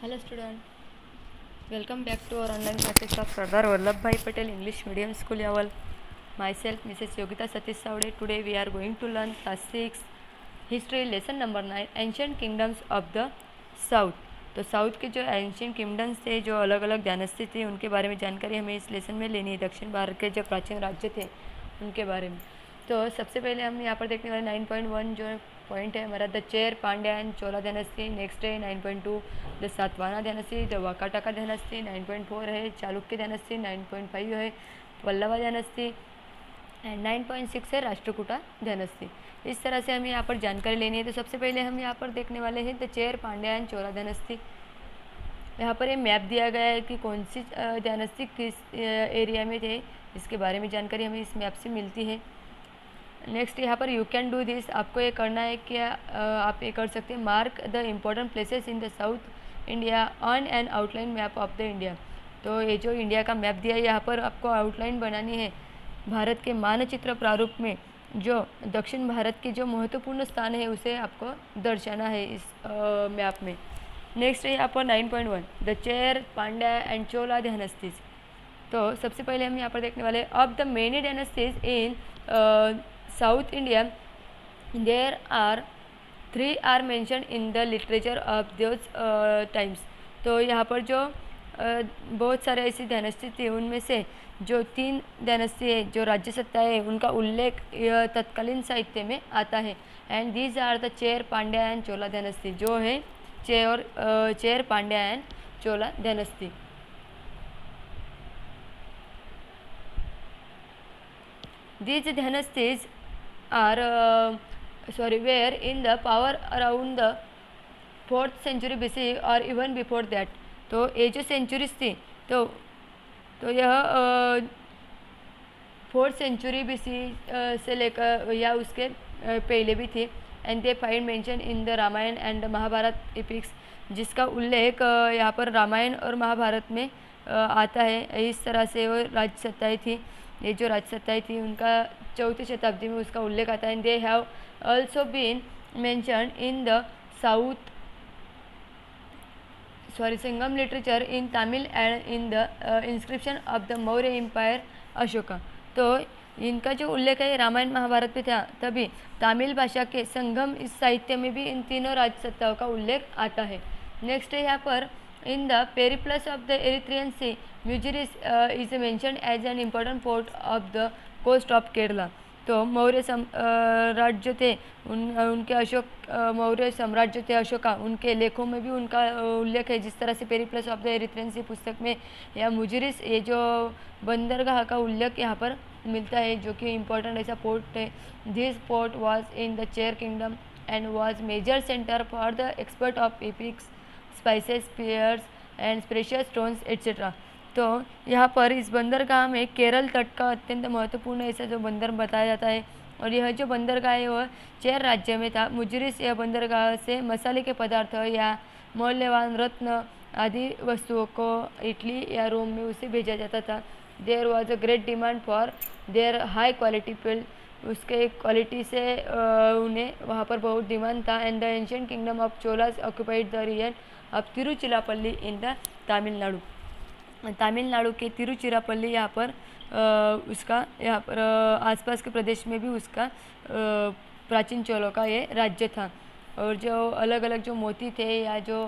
Hello student, welcome back to our online classes of Sardar Vallabhbhai Patel English Medium School Yaval. Myself Mrs. Yogita Satish Savde. Today we are going to learn class 6 history lesson number 9 ancient kingdoms of the south. तो south के जो ancient kingdoms थे, जो अलग अलग dynasty थी, उनके बारे में जानकारी हमें इस लेसन में लेनी है। दक्षिण भारत के जो प्राचीन राज्य थे उनके बारे में। तो सबसे पहले हम यहाँ पर देखने वाले 9.1 जो पॉइंट है हमारा, the Chera Pandya and Chola dynasty. Next है 9.2 the Satavahana dynasty, the Vakataka dynasty. 9.4 है चालुक्य डायनेस्टी। 9.5 है पल्लवा डायनेस्टी एंड 9.6 है राष्ट्रकूटा डायनेस्टी। इस तरह से हमें यहाँ पर जानकारी लेनी है। तो सबसे पहले हम यहाँ पर देखने वाले हैं the Chera Pandya and Chola dynasty. यहाँ पर ये मैप दिया गया है कि कौन सी डायनेस्टी किस एरिया में थे, इसके बारे में जानकारी हमें इस मैप से मिलती है। नेक्स्ट यहाँ पर यू कैन डू दिस, आपको ये करना है कि आप ये कर सकते हैं। Mark the important places in the south India on an outline map of the India. तो ये जो इंडिया का मैप दिया है, यहाँ पर आपको आउटलाइन बनानी है भारत के मानचित्र प्रारूप में। जो दक्षिण भारत के जो महत्वपूर्ण स्थान है उसे आपको दर्शाना है इस मैप में। नेक्स्ट है यहाँ पर 9.1 the Chera Pandya and Chola dynasties. तो सबसे पहले हम यहाँ पर देखने वाले of the many dynasties in south India there are 3 are mentioned in the literature of those times. तो यहाँ पर जो बहुत सारे ऐसी डायनेस्टी थी, उनमें से जो 3 डायनेस्टी है, जो राज्य सत्ता है, उनका उल्लेख तत्कालीन साहित्य में आता है। And these are the Chera Pandya and Chola dynasty, जो है Chera Pandya and Chola dynasty. These dynasties are were in the power around the 4th century BC or even before that। तो ये जो सेंचुरीज थी, तो यह 4th सेंचुरी BC से लेकर या उसके पहले भी थी। And they find mention in the Ramayana and Mahabharata epics, जिसका उल्लेख यहाँ पर रामायण और महाभारत में आता है। इस तरह से वो राज्य सत्ताएँ थी, ये जो राज्य सत्ताएँ थी उनका 4वीं शताब्दी में उसका उल्लेख आता है। And they have also been mentioned in the South Sangam literature in Tamil and in the inscription of the Maurya empire Ashoka. तो इनका जो उल्लेख है रामायण महाभारत में था, तभी तमिल भाषा के संगम इस साहित्य में भी इन तीनों राज्य सत्ताओं का उल्लेख आता है। नेक्स्ट है यहाँ पर in the Periplus of the Erythraean sea Muziris is mentioned as an important port of the coast of Kerala. तो मौर्य राज्य थे उनके मौर्य साम्राज्य थे अशोका, उनके लेखों में भी उनका उल्लेख है। जिस तरह से पेरिप्लस ऑफ द एरिथ्रियन सी पुस्तक में या मुजिरिस, ये जो बंदरगाह का उल्लेख यहाँ पर मिलता है, जो कि इम्पोर्टेंट ऐसा पोर्ट है। This port was in the Chera kingdom and was major centre for the export of epics, spices, spears and precious stones etcetera. तो यहाँ पर इस बंदरगाह में केरल तट का अत्यंत महत्वपूर्ण ऐसा जो बंदर बताया जाता है। और यह जो बंदरगाह है वह चेर राज्य में था। मुजरिस यह बंदरगाह से मसाले के पदार्थ या मूल्यवान रत्न आदि वस्तुओं को इटली या रोम में उसे भेजा जाता था। There was a great demand for their high quality pearl, उसके क्वालिटी से उन्हें वहाँ पर बहुत डिमांड था। And the ancient kingdom of Cholas occupied the region of Tiruchirappalli in the Tamil Nadu. Tamil Nadu के तिरुचिरापल्ली यहाँ पर उसका यहाँ पर आसपास के प्रदेश में भी उसका प्राचीन चोलों का ये राज्य था। और जो अलग अलग जो मोती थे या जो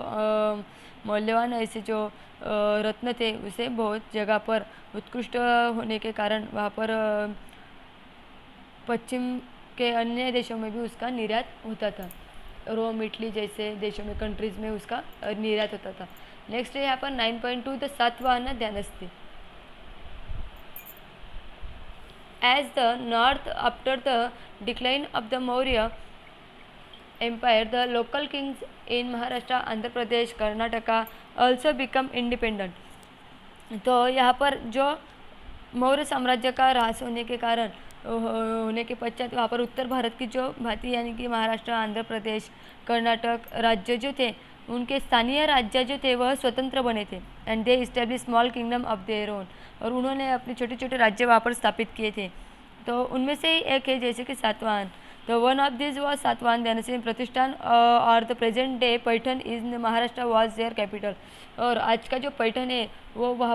मूल्यवान ऐसे जो रत्न थे, उसे बहुत जगह पर उत्कृष्ट होने के कारण वहाँ पर पश्चिम के अन्य देशों में भी उसका निर्यात होता था। रोम, इटली जैसे देशों में, कंट्रीज़ में उसका निर्यात होता था। नेक्स्ट है यहाँ पर 9.2 the Satavahana dynasty. As the north after the decline of the Maurya empire, the local kings in Maharashtra, Andhra Pradesh, Karnataka also become independent. तो यहाँ पर जो मौर्य साम्राज्य का ह्रास होने के पश्चात वहाँ पर उत्तर भारत की जो भांति यानी कि महाराष्ट्र, आंध्र प्रदेश, कर्नाटक राज्य जो थे, उनके स्थानीय राज्य जो थे वह स्वतंत्र बने थे। And they establish small kingdom of their own, और उन्होंने अपने छोटे छोटे राज्य वहाँ पर स्थापित किए थे। तो उनमें से ही एक है जैसे कि सातवाहन। तो one of this was Satavahana dynasty प्रतिष्ठान और the present day Paithan is Maharashtra was their capital. और आज का जो पैठन है वो वह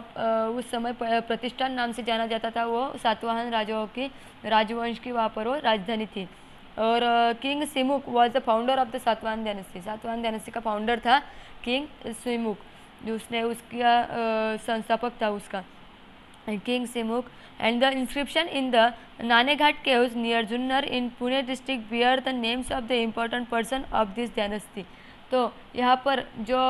उस समय प्रतिष्ठान नाम से जाना जाता था। वो सातवाहन राजाओं की राजवंश की वहाँ पर वो राजधानी थी। और king Simuk was the founder of the Satavahana dynasty. Satavahana dynasty का फाउंडर था किंग सिमुक, उसने उसका संस्थापक था उसका King Simuk. And the inscription in the Naneghat caves near Junnar in Pune district bear the names of the important person of this dynasty। तो यहाँ पर जो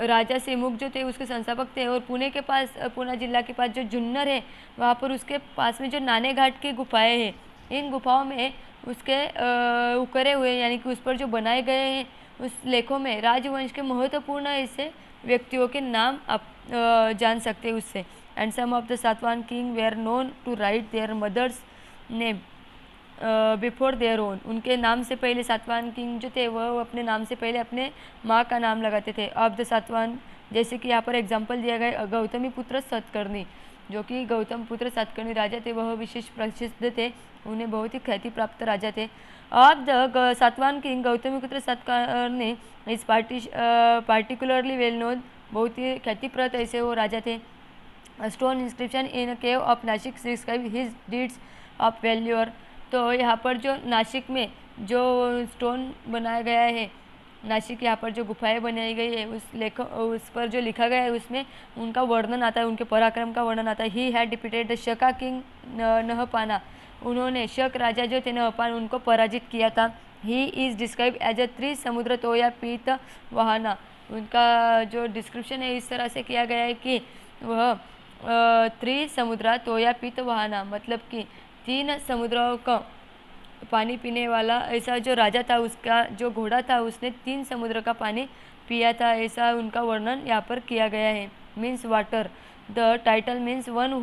राजा सिमुक जो थे उसके संस्थापक थे, और पुणे के पास, पुणे जिला के पास जो जुन्नर है वहाँ पर उसके पास में जो नाने घाट की गुफाएं हैं, इन गुफाओं में उसके उकरे हुए यानी कि उस पर जो बनाए गए हैं उस लेखों में राजवंश के महत्वपूर्ण ऐसे व्यक्तियों के नाम आप जान सकते हैं उससे। And some of the Satavahana king were known to write their mothers name before their own. उनके नाम से पहले सातवाहन किंग जो थे वह अपने नाम से पहले अपने माँ का नाम लगाते थे। ऑफ द सातवाहन, जैसे कि यहाँ पर एग्जाम्पल दिया गया गौतमी पुत्र सतकर्णी, जो कि गौतम पुत्र सतकर्णी राजा थे, वह विशेष प्रसिद्ध थे, उन्हें बहुत ही ख्याति प्राप्त राजा थे। Of the Satavahana king Gautamiputra Satakarni is particularly well known, बहुत ही ख्यातिप्रद ऐसे वो राजा थे। Stone inscription in cave of Nashik describe his deeds of valour. तो यहाँ पर जो नासिक में जो स्टोन बनाया गया है, नासिक यहाँ पर जो गुफाएं बनाई गई है उस पर जो लिखा गया है उसमें उनका वर्णन आता है, उनके पराक्रम का वर्णन आता है। He had defeated the Shaka king Nahapana. उन्होंने शक राजा जो थे नहपान, उनको पराजित किया था। He is describe as a trisamudra toya pita vahana. उनका जो डिस्क्रिप्शन है इस तरह से किया गया है कि वह त्रिसमुद्रा तोया पीत वहाना, मतलब कि 3 समुद्रों का पानी पीने वाला ऐसा जो राजा था, उसका जो घोड़ा था उसने 3 समुद्र का पानी पिया था, ऐसा उनका वर्णन यहाँ पर किया गया है। Means water, the title means one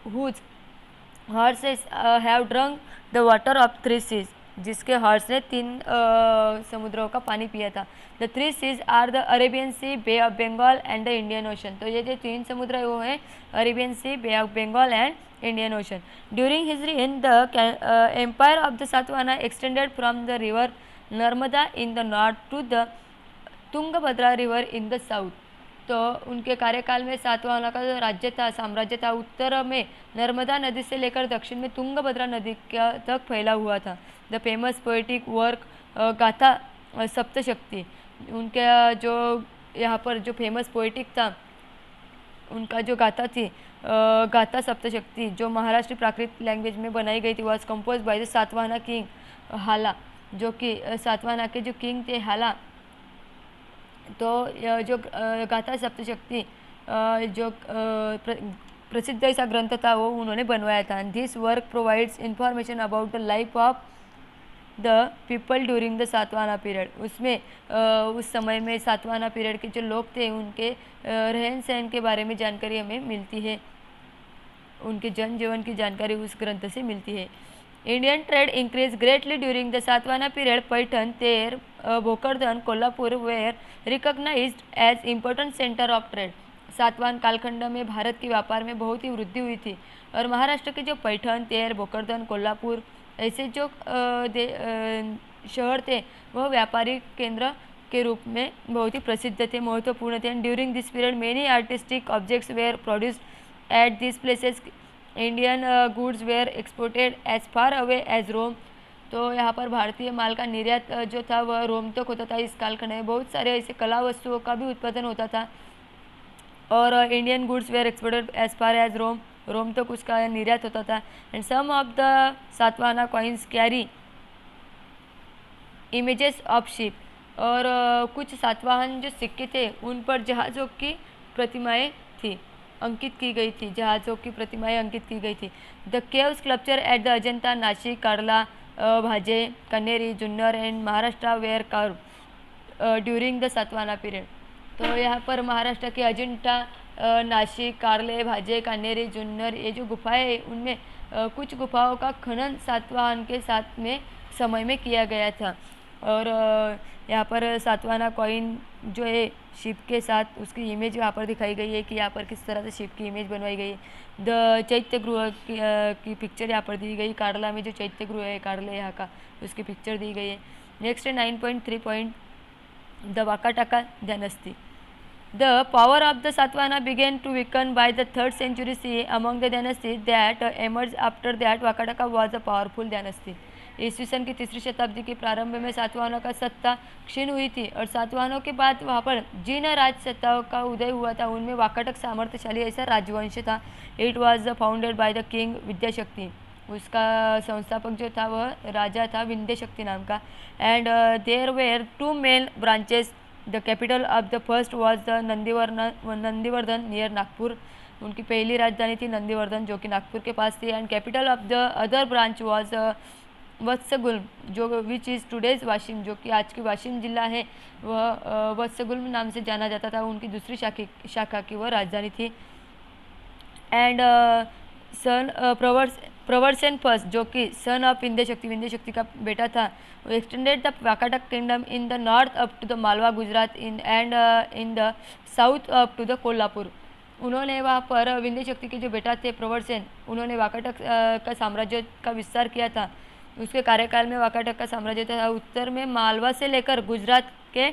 whose horses have drunk the water of 3 seas, जिसके हॉर्स ने 3 समुद्रों का पानी पिया था। The 3 seas are the Arabian Sea, Bay of Bengal and the Indian Ocean. तो ये जो 3 समुद्र है वो है Arabian Sea, Bay of Bengal and Indian Ocean. During his reign, the empire of the Satavahana extended from the river Narmada in the north to the Tungabhadra river in the south. तो उनके कार्यकाल में सातवाहना का जो राज्य था, साम्राज्य था, उत्तर में नर्मदा नदी से लेकर दक्षिण में तुंगभद्रा नदी तक फैला हुआ था। द फेमस पोएटिक वर्क गाथा सप्तशक्ति, उनका जो यहाँ पर जो फेमस पोएटिक था, उनका जो गाथा थी गाथा सप्तशक्ति, जो महाराष्ट्र प्राकृत लैंग्वेज में बनाई गई थी, was compose by the Satavahana king हाला, जो कि सातवाहना के जो किंग थे हाला। तो जो गाथा सप्तशक्ति जो प्रसिद्ध ऐसा ग्रंथ था वो उन्होंने बनवाया था। This work provides information about the life of the people during the Satavahana period. उसमें उस समय में सातवाहना पीरियड के जो लोग थे उनके रहन सहन के बारे में जानकारी हमें मिलती है, उनके जनजीवन की जानकारी उस ग्रंथ से मिलती है। Indian trade increase greatly during the Satavahana period. Paithan, Ter, Bhokardan, Kolhapur were recognized as important centre of trade. Satavahana कालखंड में भारत के व्यापार में बहुत ही वृद्धि हुई थी, और महाराष्ट्र के जो पैठन, तेर, भोकरदन, कोल्हापुर ऐसे जो शहर थे वह व्यापारिक केंद्र के रूप में बहुत ही प्रसिद्ध थे, महत्वपूर्ण थे। And during this period many artistic objects were produced at this places. Indian goods were exported as far away as Rome. तो यहाँ पर भारतीय माल का निर्यात जो था वह रोम तक होता था। इस कालखंड में बहुत सारे ऐसे कला वस्तुओं का भी उत्पादन होता था, और Indian goods were exported as far as Rome, Rome तक उसका निर्यात होता था। And some of the Satavahana coins carry images of ship, और कुछ सातवाहन जो सिक्के थे उन पर जहाज़ों की प्रतिमाएं थी, अंकित की गई थी, जहाज़ों की प्रतिमाएं अंकित की गई थी। The cave sculpture at the Ajanta, Nashik, Karla, Bhaje, Kanheri, Junnar and Maharashtra were carve during the Satavahana period. तो यहाँ पर महाराष्ट्र के अजंता, नासिक, कार्ले, भाजे, कन्नेरी, जुन्नर ये जो गुफाएं हैं उनमें कुछ गुफाओं का खनन सातवाहन के साथ में समय में किया गया था। और यहाँ पर सातवाना कॉइन जो है शिप के साथ उसकी इमेज यहाँ पर दिखाई गई है कि यहाँ पर किस तरह से शिप की इमेज बनवाई गई है। द चैत्य गृह की पिक्चर यहाँ पर दी गई, कार्ला में जो चैत्य गृह है कार्ले यहाँ का उसकी पिक्चर दी गई है। नेक्स्ट है 9.3 point the Vakataka dynasty. The power of the Satavahana began to weaken by the 3rd century CE. Among the dynasties that emerged after that, Vakataka was a powerful dynasty. ईस्वी सन की 3री शताब्दी के प्रारंभ में सातवाहनों का सत्ता क्षीण हुई थी और सातवाहनों के बाद वहाँ पर जिन राज सत्ताओं का उदय हुआ था उनमें वाकाटक सामर्थ्यशाली ऐसा राजवंश था। It was founded by the king Vidyashakti, उसका संस्थापक जो था वह राजा था विंध्यशक्ति नाम का। And there were 2 main branches. The capital of the first was the Nandivardhan near Nagpur, उनकी पहली राजधानी थी नंदीवर्धन जो कि नागपुर के पास थी। And capital of the other branch was Vatsagulma जो विच इज़ टुडेज वाशिम, जो कि आज की वाशिम जिला है वह वत्सगुल्म नाम से जाना जाता था। उनकी दूसरी शाखा की वह राजधानी थी। एंड सन प्रवर्सन फर्स्ट जो कि सन ऑफ विंध्यशक्ति का बेटा था, extended the Vakataka kingdom in the north up to the Malwa Gujarat in the south up to the Kolhapur. उन्होंने वहाँ पर विंध्यशक्ति के जो बेटा थे प्रवर्सन, उन्होंने वाकाटक का साम्राज्य का विस्तार किया था। उसके कार्यकाल में वाकाटक का साम्राज्य था उत्तर में मालवा से लेकर गुजरात के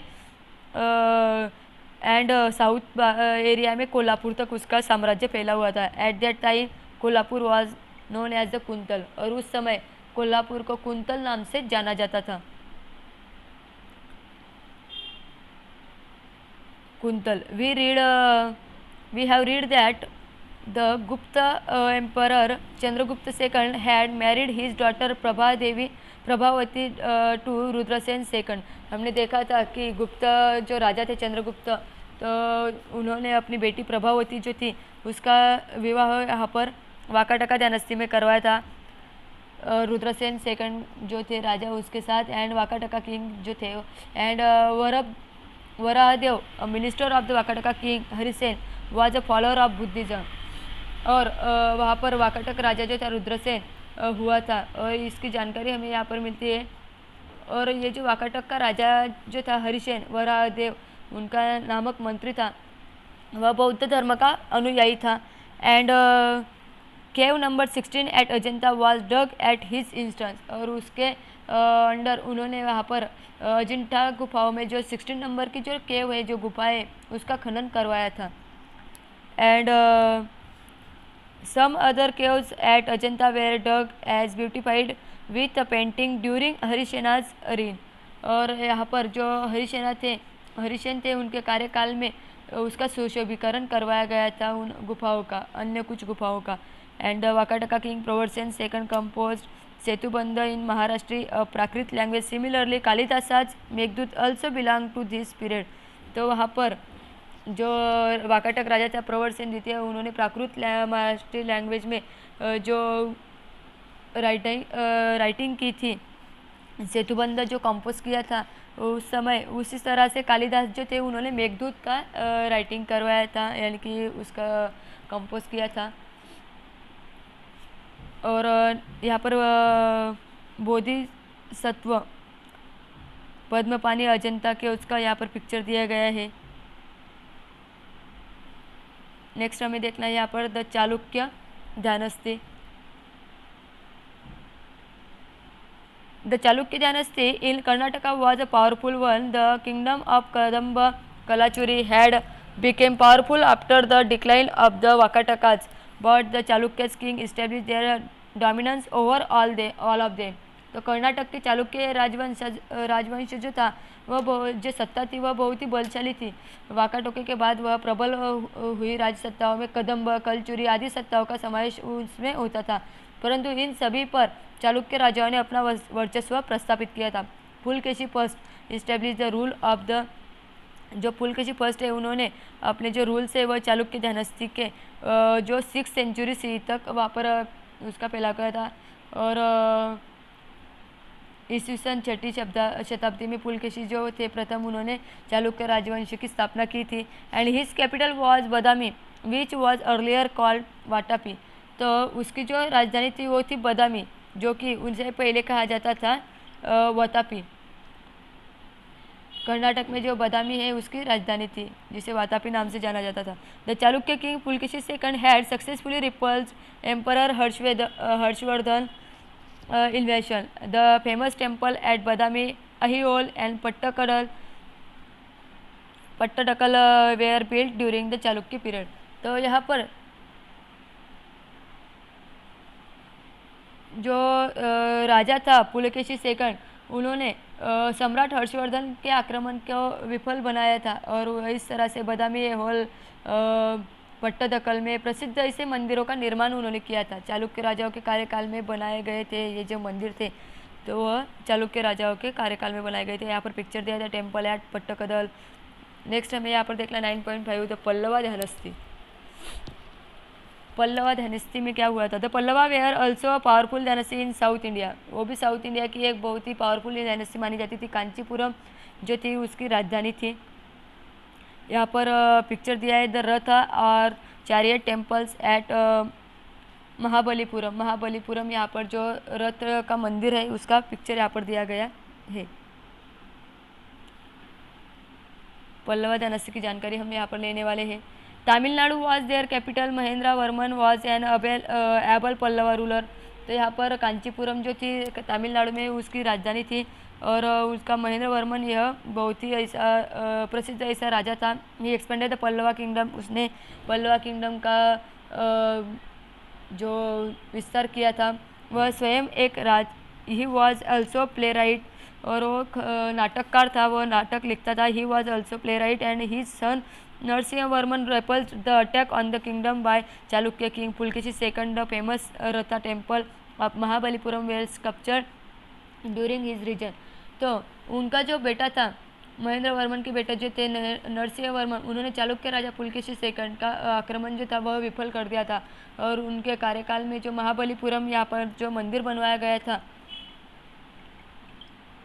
एंड साउथ एरिया में कोल्हापुर तक उसका साम्राज्य फैला हुआ था। At that time Kolhapur was known as the Kuntal, और उस समय कोल्हापुर को कुंतल नाम से जाना जाता था। Kuntal we have read that the Gupta emperor Chandragupta second had married his daughter Prabhavati to Rudrasena second. हमने देखा था कि गुप्त जो राजा थे चंद्रगुप्त, तो उन्होंने अपनी बेटी प्रभावती जो थी उसका विवाह यहाँ पर वाकाटका डायनेस्टी में करवाया था रुद्रसेन सेकंड जो थे राजा उसके साथ। एंड वाकाटका किंग जो थे and Varahadeva minister of the Vakataka king Harisena was a follower of Buddhism. और वहाँ पर वाकाटक राजा जो था रुद्रसेन हुआ था, और इसकी जानकारी हमें यहाँ पर मिलती है। और ये जो वाकाटक का राजा जो था हरिसेन वराहदेव उनका नामक मंत्री था, वह बौद्ध धर्म का अनुयायी था। And cave number 16 at Ajanta was dug at his instance, और उसके अंडर उन्होंने वहाँ पर अजंता गुफाओं में जो 16 नंबर की जो केव है जो गुफा है उसका खनन करवाया था। And some other caves at Ajanta were dug as beautified with a painting during Harisena's reign. और यहाँ पर जो हरिसेन थे उनके कार्यकाल में उसका सुशोभीकरण करवाया गया था उन गुफाओं का, अन्य कुछ गुफाओं का। And Vakataka king Pravarasena second compose Setubandha in Maharashtri Prakrit language. Similarly Kalidasa's Meghaduta also belong to this period. तो वहाँ पर जो वाकाटक राजा था प्रवर्सन द्वितीय, उन्होंने प्राकृत महाराष्ट्री लैंग्वेज में जो राइटिंग की थी, सेतुबंध जो कंपोज किया था उस समय, उसी तरह से कालिदास जो थे उन्होंने मेघदूत का राइटिंग करवाया था, यानी कि उसका कंपोज किया था। और यहाँ पर बोधिसत्व पद्मपानी अजंता के उसका यहाँ पर पिक्चर दिया गया है। नेक्स्ट हमें देखना है यहाँ पर the Chalukya dynasty. The Chalukya dynasty in Karnataka was a powerful one. The kingdom of Kadamba Kalachuri had become powerful after the decline of the Vakatakas, but the Chalukyas king established their dominance over all of them. तो कर्नाटक के चालुक्य राजवंश जो था वह जो सत्ता थी वह बहुत ही बलशाली थी। वाकाटोके के बाद वह प्रबल हुई राज सत्ताओं में कदम्ब कलचुरी आदि सत्ताओं का समावेश उसमें होता था, परंतु इन सभी पर चालुक्य राजाओं ने अपना वर्चस्व प्रस्थापित किया था। Pulakeshi first establish the rule of the, जो पुलकेशी फर्स्ट है उन्होंने अपने जो रूल्स है वह चालुक्य डायनेस्टी के जो 6th सेंचुरी सी तक वहाँ पर उसका फैला गया था। और ईस्वी सन 6ठी शताब्दी में पुलकेशी जो थे प्रथम, उन्होंने चालुक्य राजवंश की स्थापना की थी। And his capital was Badami which was earlier called Vatapi. तो उसकी जो राजधानी थी वो थी बदामी, जो कि उनसे पहले कहा जाता था वातापी। कर्नाटक में जो बदामी है उसकी राजधानी थी, जिसे वातापी नाम से जाना जाता था। The Chalukya king Pulakeshi second had successfully repulsed emperor Harshavardhan invasion. The famous temple at Badami, Ahiol and Pattakal were built during the Chalukya period. तो यहाँ पर जो राजा था पुलकेशी सेकंड, उन्होंने सम्राट हर्षवर्धन के आक्रमण को विफल बनाया था और इस तरह से बदामी होल पट्टदकल में प्रसिद्ध ऐसे मंदिरों का निर्माण उन्होंने किया था। चालुक्य राजाओं के कार्यकाल में बनाए गए थे ये जो मंदिर थे, तो वह चालुक्य राजाओं के कार्यकाल में बनाए गए थे। यहाँ पर पिक्चर दिया था टेम्पल एट पट्टकदल। नेक्स्ट हमें यहाँ पर देखना 9.5 the Pallava dynasty. Pallava dynasty में क्या हुआ था? The Pallava were also powerful dynasty in south India. वो भी साउथ इंडिया की एक बहुत ही पावरफुल डायनेस्टी मानी जाती थी। कांचीपुरम जो थी उसकी राजधानी थी। यहाँ पर पिक्चर दिया है द रथ और chariot temples at Mahabalipuram. Mahabalipuram यहाँ पर जो रथ का मंदिर है उसका पिक्चर यहाँ पर दिया गया है। पल्लवा डायनेस्टी की जानकारी हम यहाँ पर लेने वाले हैं। Tamil Nadu was their capital. Mahendra Varman was an able Pallava ruler. तो यहाँ पर कांचीपुरम जो थी तमिलनाडु में उसकी राजधानी थी और उसका महेंद्र वर्मन यह बहुत ही ऐसा प्रसिद्ध ऐसा राजा था। ही एक्सपेंडेड द पल्लवा किंगडम। उसने पल्लवा किंगडम का जो विस्तार किया था। वह स्वयं एक ही वॉज ऑल्सो प्ले राइट, और वो नाटककार था, वो नाटक लिखता था। He was also playwright and he son Narasimha Varman repulsed the attack on the kingdom by Chalukya king Pulkeshi II. The famous Ratha temple of Mahabalipuram were sculptured during his reign. तो उनका जो बेटा था महेंद्र वर्मन के बेटा जो थे नरसिंह वर्मन, उन्होंने चालुक्य राजा पुलकेशी सेकंड का आक्रमण जो था वह विफल कर दिया था और उनके कार्यकाल में जो महाबलीपुरम यहाँ पर जो मंदिर बनवाया गया था,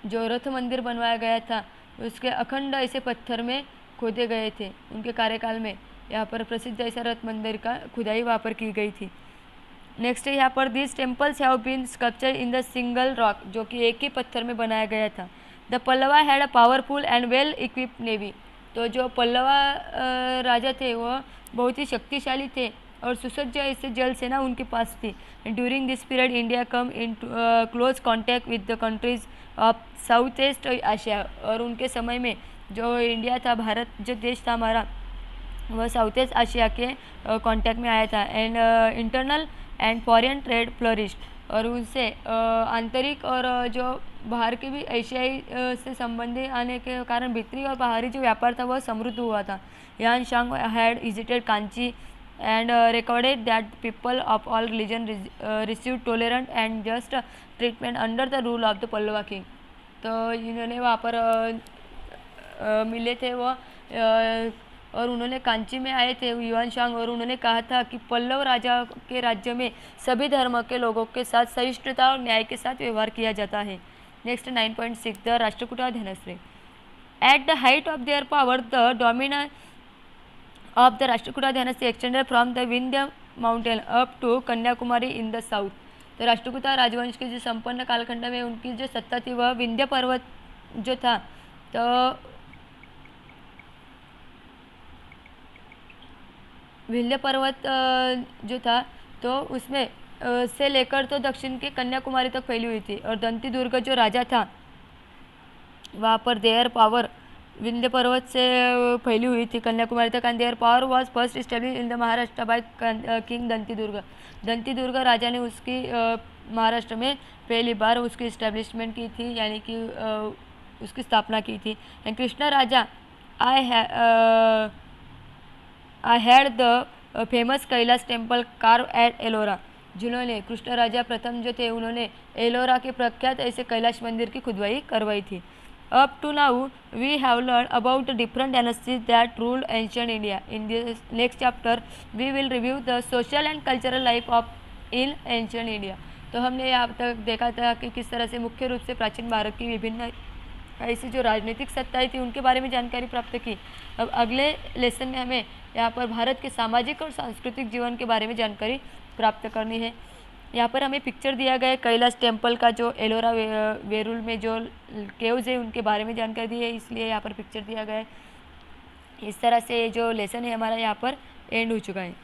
जो रथ मंदिर बनवाया गया था, उसके अखंड ऐसे पत्थर में खोदे गए थे। उनके कार्यकाल में यहाँ पर प्रसिद्ध ऐसा रथ मंदिर का खुदाई वहाँ पर की गई थी। नेक्स्ट है यहाँ पर this temples have been sculptured in the single rock, जो कि एक ही पत्थर में बनाया गया था। The Pallava had a powerful and well equipped navy. तो जो पल्लवा राजा थे वह बहुत ही शक्तिशाली थे और सुसज्ज ऐसे जल सेना उनके पास थी। During this period India come in close contact with the countries of south east Asia. और उनके समय में जो इंडिया था, भारत जो देश था हमारा, वह साउथ ईस्ट एशिया के कांटेक्ट में आया था। And internal and foreign trade flourished. और उनसे आंतरिक और जो बाहर के भी एशियाई से संबंधी आने के कारण भीतरी और बाहरी जो व्यापार था वह समृद्ध हुआ था। Yuan Chwang had visited Kanchi and recorded that people of all religion received tolerant and just treatment under the rule of the Pallava king. तो इन्होंने वहाँ पर मिले थे वो और उन्होंने कांची में आए थे युवान शांग, और उन्होंने कहा था कि पल्लव राजा के राज्य में सभी धर्म के लोगों के साथ सहिष्णुता और न्याय के साथ व्यवहार किया जाता है। Next 9.6 the Rashtrakuta Dhanashree. At the height of their power the dominance of the Rashtrakuta dynasty extended from the Vindhya mountain up to Kanyakumari in the south. तो राष्ट्रकूटा राजवंश के जो संपन्न कालखंड में उनकी जो सत्ता थी वह विंध्य पर्वत जो था, तो विंध्य पर्वत जो था तो उसमें से लेकर तो दक्षिण के कन्याकुमारी तक फैली हुई थी। और दंती दुर्ग जो राजा था वहाँ पर देयर पावर विंध्य पर्वत से फैली हुई थी कन्याकुमारी तक। And their power was first establish in the Maharashtra by king Dantidurga. Dantidurga राजा ने उसकी महाराष्ट्र में पहली बार उसकी इस्टेब्लिशमेंट की थी, यानी कि उसकी स्थापना की थी। And Krishna Raja I had the famous Kailash temple carved at Ellora. जिन्होंने कृष्ण राजा प्रथम जो थे उन्होंने एलोरा के प्रख्यात ऐसे कैलाश मंदिर की खुदवाई करवाई थी। Up to now, we have learned about the different dynasties that ruled ancient India. In this next chapter, we will review the social and cultural life of in ancient India. तो हमने यहाँ तक देखा था कि किस तरह से मुख्य रूप से प्राचीन भारत की विभिन्न ऐसी जो राजनीतिक सत्ताएं थी उनके बारे में जानकारी प्राप्त की। अब अगले लेसन में हमें यहाँ पर भारत के सामाजिक और सांस्कृतिक जीवन के बारे में जानकारी प्राप्त करनी है। यहाँ पर हमें पिक्चर दिया गया है कैलाश टेम्पल का, जो एलोरा वेरूल में जो केव्स है उनके बारे में जानकारी दी है, इसलिए यहाँ पर पिक्चर दिया गया है। इस तरह से जो लेसन है हमारा यहाँ पर एंड हो चुका है।